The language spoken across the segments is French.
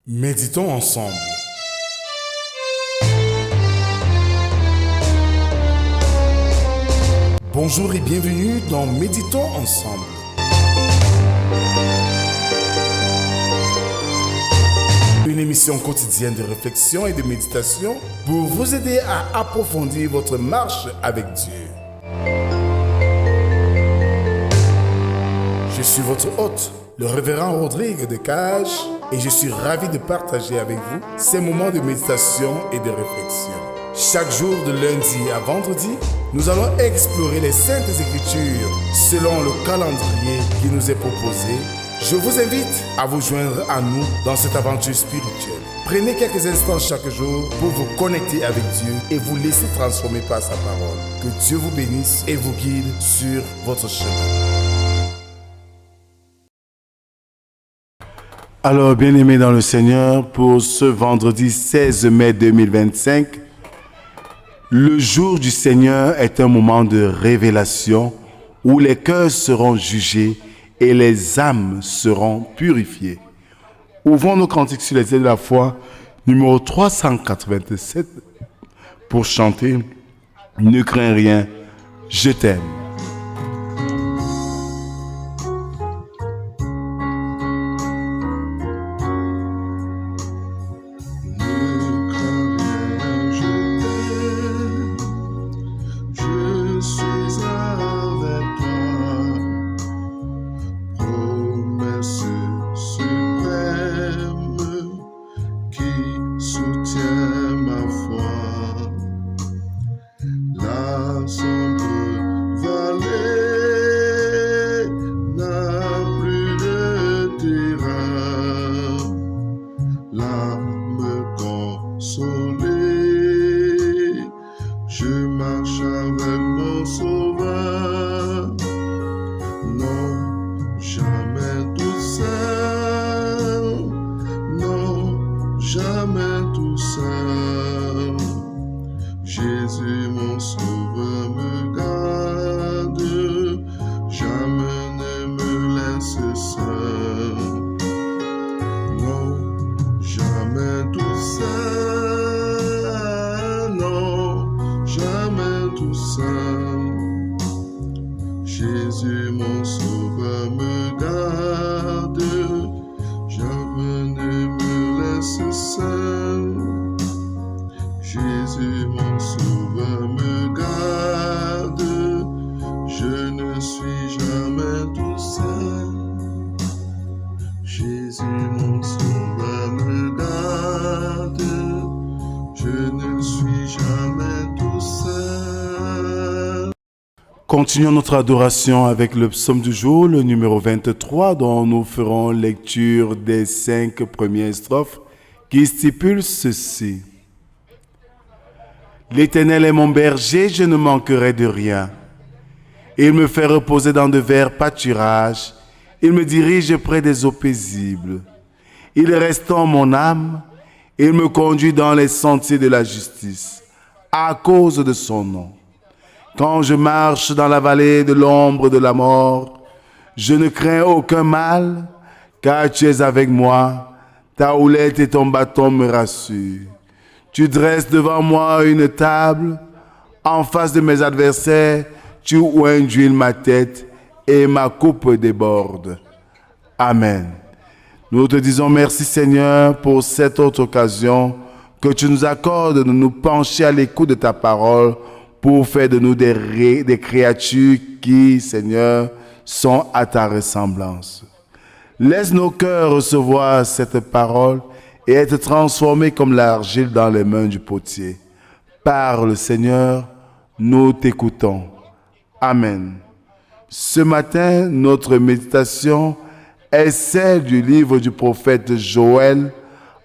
Méditons ensemble. Bonjour et bienvenue dans Méditons ensemble. Une émission quotidienne de réflexion et de méditation pour vous aider à approfondir votre marche avec Dieu. Je suis votre hôte, le révérend Rodrigue de Cage, et je suis ravi de partager avec vous ces moments de méditation et de réflexion. Chaque jour de lundi à vendredi, nous allons explorer les Saintes Écritures selon le calendrier qui nous est proposé. Je vous invite à vous joindre à nous dans cette aventure spirituelle. Prenez quelques instants chaque jour pour vous connecter avec Dieu et vous laisser transformer par sa parole. Que Dieu vous bénisse et vous guide sur votre chemin. Alors, bien-aimés dans le Seigneur, pour ce vendredi 16 mai 2025, le jour du Seigneur est un moment de révélation où les cœurs seront jugés et les âmes seront purifiées. Ouvrons nos cantiques sur les ailes de la foi, numéro 387, pour chanter « Ne crains rien, je t'aime ». Jésus mon sauveur me garde, jamais ne me laisse seul. Jésus mon sauveur me garde, je ne suis jamais tout seul. Jésus mon sauveur me garde, je ne suis jamais tout seul. Continuons notre adoration avec le psaume du jour, le numéro 23, dont nous ferons lecture des 5 premières strophes qui stipulent ceci. L'Éternel est mon berger, je ne manquerai de rien. Il me fait reposer dans de verts pâturages, il me dirige près des eaux paisibles. Il restaure mon âme, il me conduit dans les sentiers de la justice, à cause de son nom. Quand je marche dans la vallée de l'ombre de la mort, je ne crains aucun mal, car tu es avec moi, ta houlette et ton bâton me rassurent. Tu dresses devant moi une table, en face de mes adversaires, tu oins d'huile ma tête et ma coupe déborde. Amen. Nous te disons merci Seigneur pour cette autre occasion que tu nous accordes de nous pencher à l'écoute de ta parole pour faire de nous des créatures qui, Seigneur, sont à ta ressemblance. Laisse nos cœurs recevoir cette parole et être transformés comme l'argile dans les mains du potier. Parle, Seigneur, nous t'écoutons. Amen. Ce matin, notre méditation est celle du livre du prophète Joël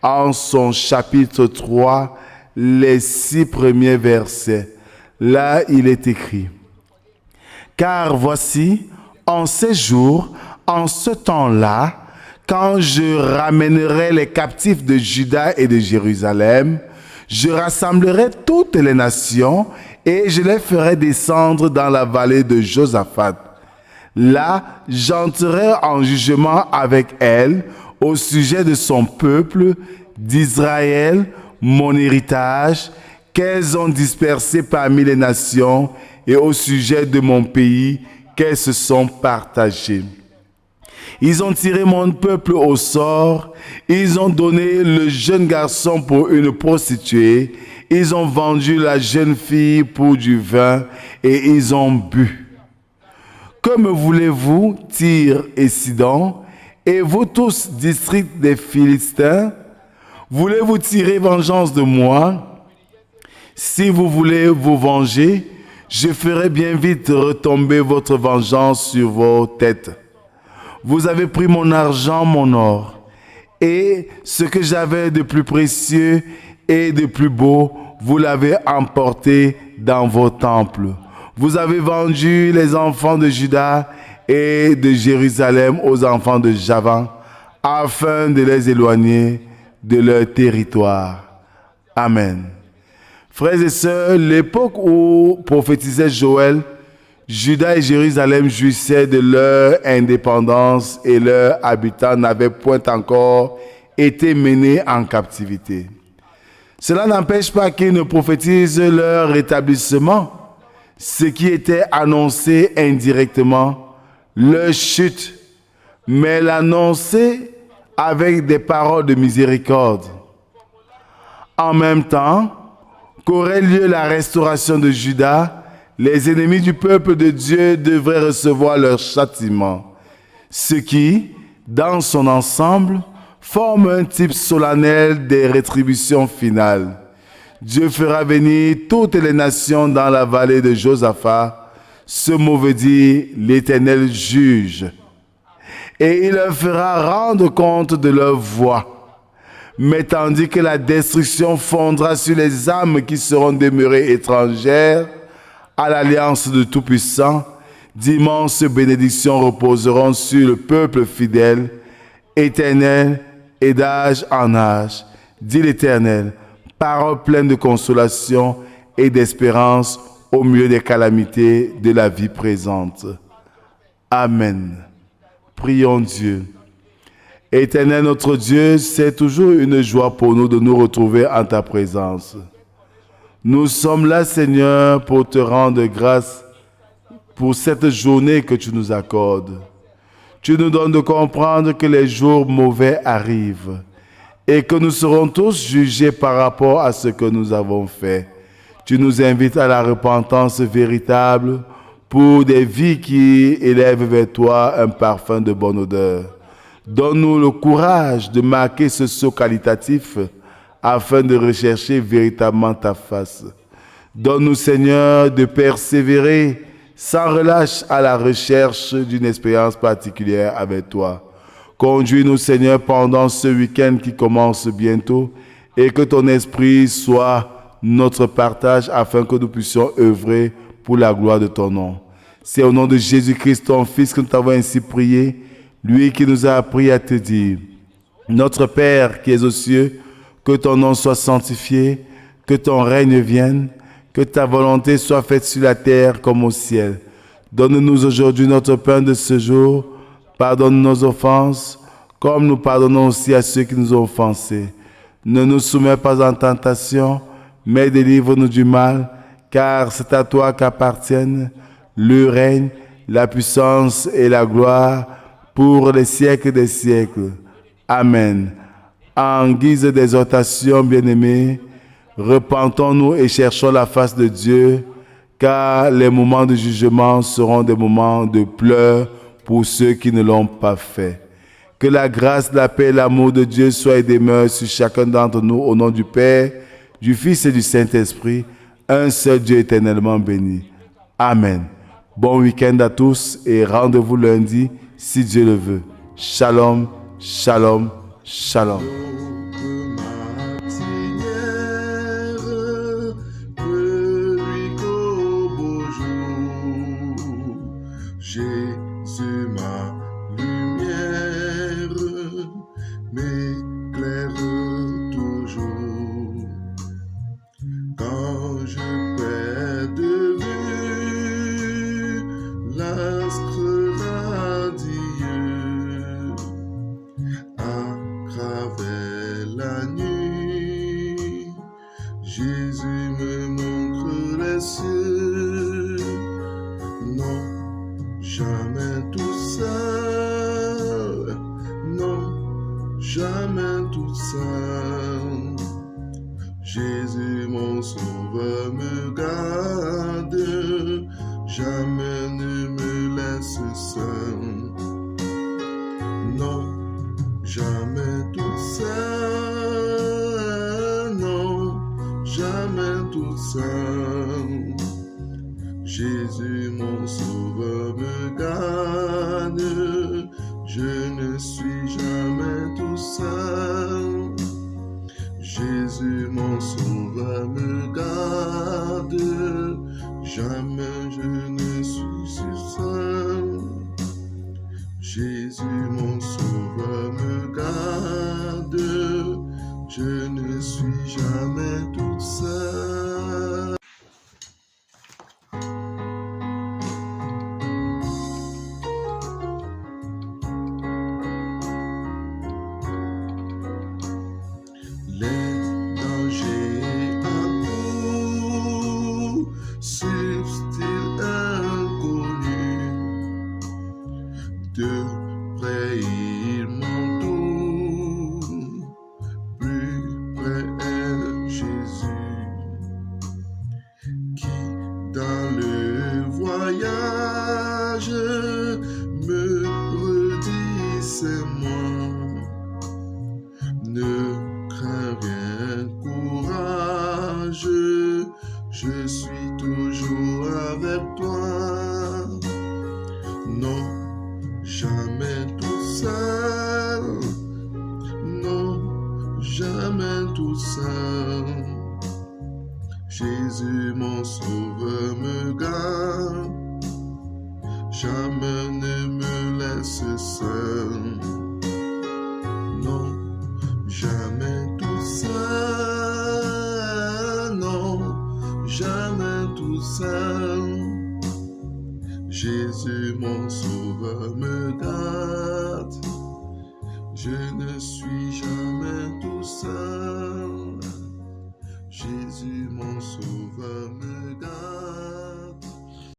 en son chapitre 3, les 6 premiers versets. Là, il est écrit « Car voici, en ces jours, en ce temps-là, quand je ramènerai les captifs de Juda et de Jérusalem, je rassemblerai toutes les nations et je les ferai descendre dans la vallée de Josaphat. Là, j'entrerai en jugement avec elles au sujet de son peuple, d'Israël, mon héritage, qu'elles ont dispersé parmi les nations, et au sujet de mon pays, qu'elles se sont partagées. Ils ont tiré mon peuple au sort, ils ont donné le jeune garçon pour une prostituée, ils ont vendu la jeune fille pour du vin et ils ont bu. Que me voulez-vous, Tyr et Sidon, et vous tous, districts des Philistins? Voulez-vous tirer vengeance de moi? Si vous voulez vous venger, je ferai bien vite retomber votre vengeance sur vos têtes. Vous avez pris mon argent, mon or, et ce que j'avais de plus précieux et de plus beau, vous l'avez emporté dans vos temples. Vous avez vendu les enfants de Juda et de Jérusalem aux enfants de Javan, afin de les éloigner de leur territoire. Amen. Frères et sœurs, l'époque où prophétisait Joël, Juda et Jérusalem jouissaient de leur indépendance et leurs habitants n'avaient point encore été menés en captivité. Cela n'empêche pas qu'ils ne prophétisent leur rétablissement, ce qui était annoncé indirectement, leur chute, mais l'annoncer avec des paroles de miséricorde. En même temps qu'aurait lieu la restauration de Juda, les ennemis du peuple de Dieu devraient recevoir leur châtiment, ce qui, dans son ensemble, forme un type solennel des rétributions finales. Dieu fera venir toutes les nations dans la vallée de Josaphat. Ce mot veut dire l'Éternel juge. Et il leur fera rendre compte de leur voie. Mais tandis que la destruction fondra sur les âmes qui seront demeurées étrangères à l'alliance de Tout-Puissant, d'immenses bénédictions reposeront sur le peuple fidèle, éternel et d'âge en âge, dit l'Éternel, parole pleine de consolation et d'espérance au milieu des calamités de la vie présente. Amen. Prions Dieu. Éternel notre Dieu, c'est toujours une joie pour nous de nous retrouver en ta présence. Nous sommes là, Seigneur, pour te rendre grâce pour cette journée que tu nous accordes. Tu nous donnes de comprendre que les jours mauvais arrivent et que nous serons tous jugés par rapport à ce que nous avons fait. Tu nous invites à la repentance véritable pour des vies qui élèvent vers toi un parfum de bonne odeur. Donne-nous le courage de marquer ce saut qualitatif afin de rechercher véritablement ta face. Donne-nous, Seigneur, de persévérer sans relâche à la recherche d'une expérience particulière avec toi. Conduis-nous, Seigneur, pendant ce week-end qui commence bientôt et que ton esprit soit notre partage afin que nous puissions œuvrer pour la gloire de ton nom. C'est au nom de Jésus-Christ, ton Fils, que nous t'avons ainsi prié, lui qui nous a appris à te dire: Notre Père qui es aux cieux, que ton nom soit sanctifié, que ton règne vienne, que ta volonté soit faite sur la terre comme au ciel. Donne-nous aujourd'hui notre pain de ce jour. Pardonne nos offenses, comme nous pardonnons aussi à ceux qui nous ont offensés. Ne nous soumets pas en tentation, mais délivre-nous du mal, car c'est à toi qu'appartiennent le règne, la puissance et la gloire pour les siècles des siècles. Amen. En guise d'exhortation, bien-aimés, repentons-nous et cherchons la face de Dieu, car les moments de jugement seront des moments de pleurs pour ceux qui ne l'ont pas fait. Que la grâce, la paix et l'amour de Dieu soient et demeurent sur chacun d'entre nous, au nom du Père, du Fils et du Saint-Esprit, un seul Dieu éternellement béni. Amen. Bon week-end à tous et rendez-vous lundi, si Dieu le veut. Shalom, shalom, shalom. Jésus, ma lumière, m'éclaire toujours. Quand je perds de vue l'astre radieux, Jésus mon sauveur me garde, jamais ne me laisse seul. Non, jamais tout seul, non, jamais tout seul. Jésus mon sauveur me garde, je ne suis jamais tout seul. Jésus mon sauveur me garde, jamais je ne suis seul. Jésus mon sauveur me garde, je ne suis jamais tout seul. Les dangers accourent, subtils inconnus, de près ils m'entourent, plus près est Jésus, qui dans le voyage me redit c'est moi. Ne crains rien, courage, je suis toujours avec toi. Non, jamais tout seul, non, jamais tout seul. Jésus mon sauveur me garde, jamais ne me laisse seul. Non, jamais tout seul, non, jamais tout seul. Jésus mon sauveur me garde, je ne suis jamais tout seul. Jésus mon sauveur me garde.